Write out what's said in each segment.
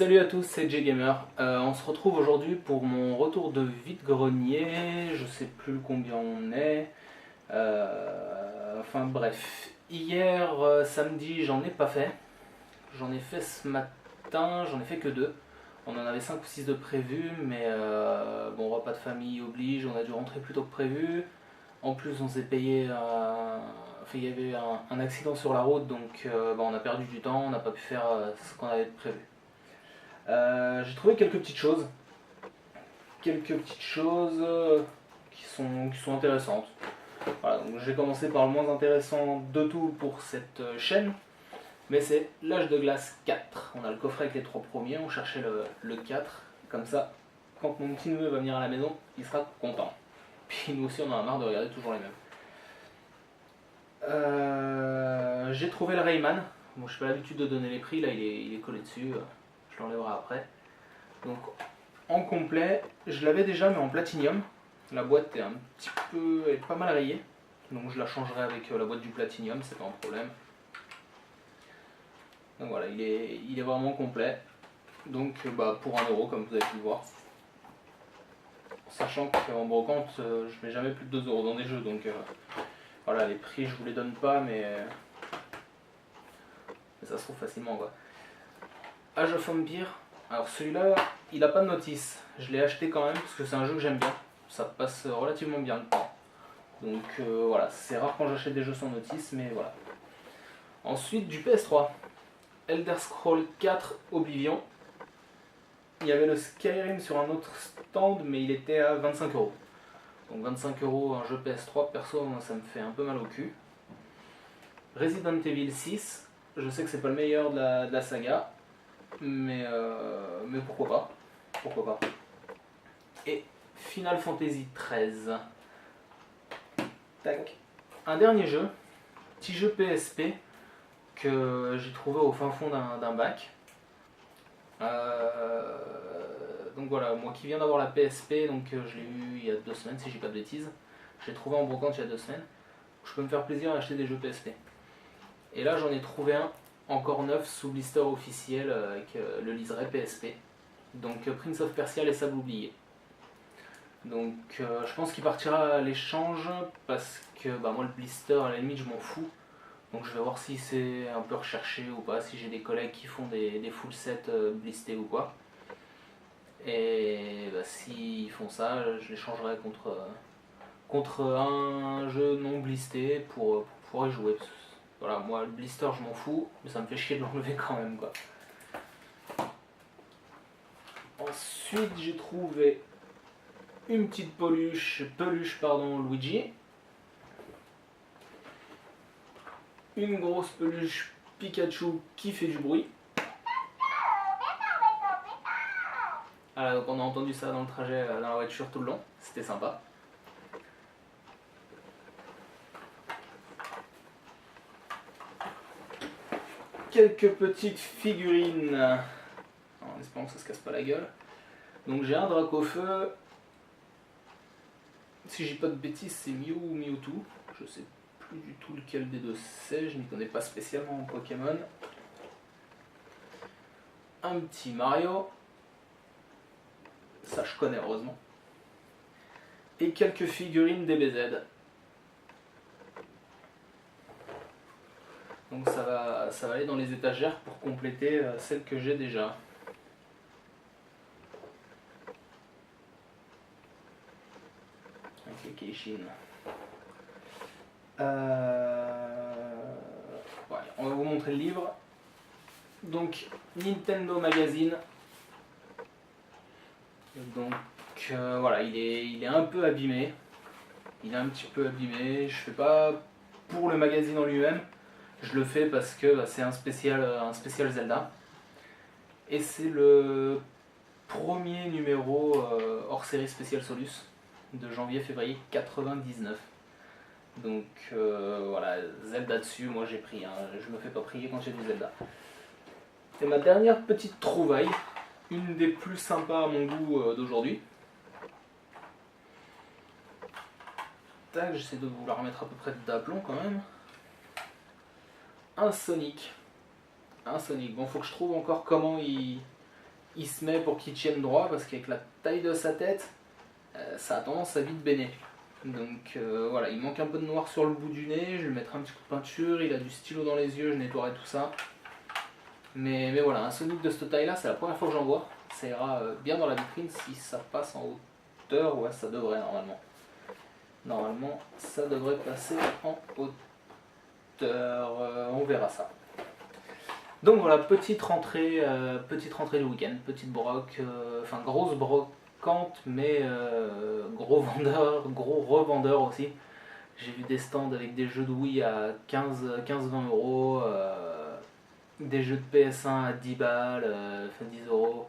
Salut à tous, c'est J-Gamer. On se retrouve aujourd'hui pour mon retour de vide-grenier. Je sais plus combien on est. Enfin bref. Hier, samedi, j'en ai pas fait. J'en ai fait ce matin, j'en ai fait que deux. On en avait 5 ou 6 de prévus, mais bon, repas de famille oblige, on a dû rentrer plus tôt que prévu. En plus, on s'est payé. Enfin, il y avait un accident sur la route, donc on a perdu du temps, on n'a pas pu faire ce qu'on avait prévu. J'ai trouvé quelques petites choses qui sont intéressantes. Voilà, donc j'ai commencé par le moins intéressant de tout pour cette chaîne, mais c'est l'Âge de glace 4. On a le coffret avec les 3 premiers, on cherchait le 4, comme ça, quand mon petit neveu va venir à la maison, il sera content. Puis nous aussi on en a marre de regarder toujours les mêmes. J'ai trouvé le Rayman. Bon, je n'ai pas l'habitude de donner les prix, là il est collé dessus, je l'enlèverai après. Donc en complet, je l'avais déjà mais en platinium. La boîte est un petit peu, elle est pas mal rayée, donc je la changerai avec la boîte du platinium, c'est pas un problème. Donc voilà, il est vraiment complet. Donc pour 1€ comme vous avez pu le voir. Sachant qu'en brocante, je mets jamais plus de 2€ dans des jeux, donc voilà, les prix je vous les donne pas, mais ça se trouve facilement quoi. Age of Empires, alors celui-là, il n'a pas de notice. Je l'ai acheté quand même parce que c'est un jeu que j'aime bien. Ça passe relativement bien le temps. Donc voilà, c'est rare quand j'achète des jeux sans notice, mais voilà. Ensuite, du PS3. Elder Scrolls 4 Oblivion. Il y avait le Skyrim sur un autre stand, mais il était à 25€. Donc 25€ un jeu PS3, perso, moi, ça me fait un peu mal au cul. Resident Evil 6. Je sais que c'est pas le meilleur de la saga, mais pourquoi pas. Pourquoi pas. Et Final Fantasy XIII. Tac. Un dernier jeu, petit jeu PSP que j'ai trouvé au fin fond d'un bac. Donc voilà, moi qui viens d'avoir la PSP, donc je l'ai eu il y a 2 semaines si j'ai pas de bêtises. Je l'ai trouvé en brocante il y a 2 semaines. Je peux me faire plaisir à acheter des jeux PSP. Et là j'en ai trouvé un encore neuf sous blister officiel avec le liseré PSP. Donc Prince of Persia, les sables oubliés. Donc je pense qu'il partira à l'échange parce que moi le blister à la limite je m'en fous. Donc je vais voir si c'est un peu recherché ou pas, si j'ai des collègues qui font des full sets blistés ou quoi. Et s'ils font ça, je l'échangerai contre un jeu non blisté pour pouvoir y jouer. Voilà, moi le blister je m'en fous, mais ça me fait chier de l'enlever quand même quoi. Ensuite j'ai trouvé une petite peluche Luigi. Une grosse peluche Pikachu qui fait du bruit. Voilà, donc on a entendu ça dans le trajet dans la voiture tout le long, c'était sympa. Quelques petites figurines, en espérant que ça se casse pas la gueule. Donc j'ai un Dracofeu. Si j'ai pas de bêtises, c'est Mew ou Mewtwo. Je sais plus du tout lequel des deux c'est, je m'y connais pas spécialement en Pokémon. Un petit Mario. Ça je connais heureusement. Et quelques figurines DBZ. Donc ça va aller dans les étagères pour compléter celles que j'ai déjà. Avec les Keishin. Ouais, on va vous montrer le livre. Donc Nintendo Magazine. Donc voilà, il est un peu abîmé. Il est un petit peu abîmé. Je fais pas pour le magazine en lui-même. Je le fais parce que c'est un spécial Zelda. Et c'est le premier numéro hors série spécial Solus de janvier-février 99. Donc voilà, Zelda dessus, moi j'ai pris. Je me fais pas prier quand j'ai du Zelda. C'est ma dernière petite trouvaille. Une des plus sympas à mon goût d'aujourd'hui. Tac, j'essaie de vous la remettre à peu près d'aplomb quand même. Un Sonic. Bon, faut que je trouve encore comment il il se met pour qu'il tienne droit parce qu'avec la taille de sa tête, ça a tendance à vite béner. Donc voilà, il manque un peu de noir sur le bout du nez, je vais lui mettrai un petit coup de peinture, il a du stylo dans les yeux, je nettoierai tout ça. Mais voilà, un Sonic de cette taille là, c'est la première fois que j'en vois. Ça ira bien dans la vitrine si ça passe en hauteur, ouais ça devrait normalement. Normalement ça devrait passer en hauteur, on verra ça. Donc voilà, petite rentrée du week-end, petite broc, enfin grosse brocante, mais gros vendeur, gros revendeur aussi. J'ai vu des stands avec des jeux de Wii à 15-20 euros, des jeux de PS1 à 10 balles, enfin 10 euros.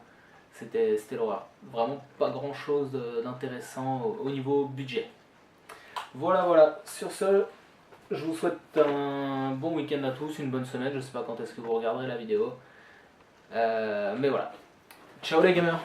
C'était l'horreur. Vraiment pas grand chose d'intéressant au niveau budget. Voilà, sur ce, je vous souhaite un bon week-end à tous, une bonne semaine. Je sais pas quand est-ce que vous regarderez la vidéo. Mais voilà. Ciao les gamers!